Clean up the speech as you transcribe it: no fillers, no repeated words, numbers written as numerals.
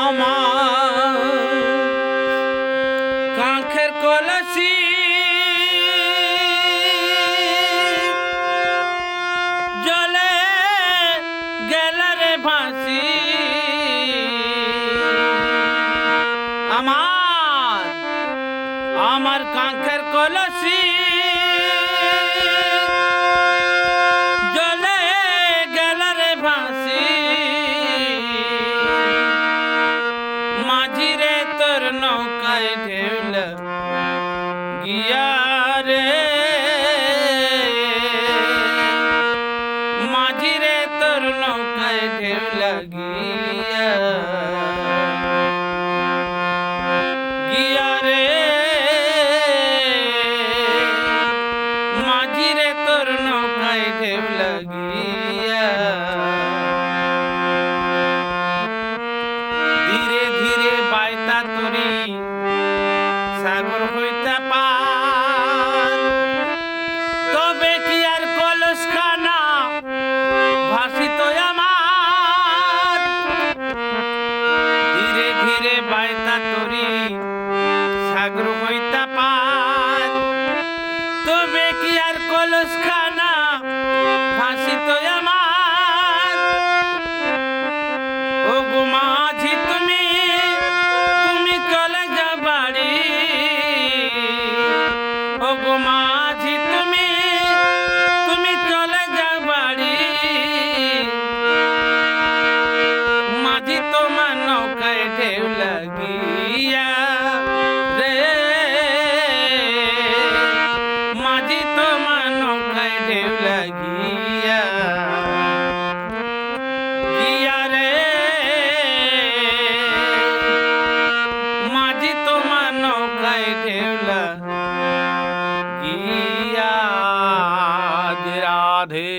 আমার কাঁখের কলসি জলে গেল রে ভাসি। আমার কাঁখের কলসি জলে গেল রে ভাসি। মাঝি রে তোর নৌকায় ঢেউল গিয়া রে, মাঝি রে তোর নৌকায় ঢেউল গিয়া গিয়া রে, মাঝি রে তোর নৌকায় ঢেউল গিয়া। ধীরে ধীরে বাইতা তরি সাগর হইতে পার, তবে কি আর কলস খানা ভাসিত আমার। ধীরে ধীরে বাইতা তরি সাগর হইতে পার, তবে কি আর কলস খানা ভাসিত আমার। ও গো মাঝি তুমি চলে যা বাড়ি, ও গো মাঝি তুমি চলে যা বাড়ি। মাঝি তোমার নৌকায় ঢেউ লাগিয়া রে, মাঝি তোমার নৌকায় ঢেউ লাগিয়া গিয়া রে, মাঝি তোমার নৌকায় ঢেউ লাগিয়া। রাধে।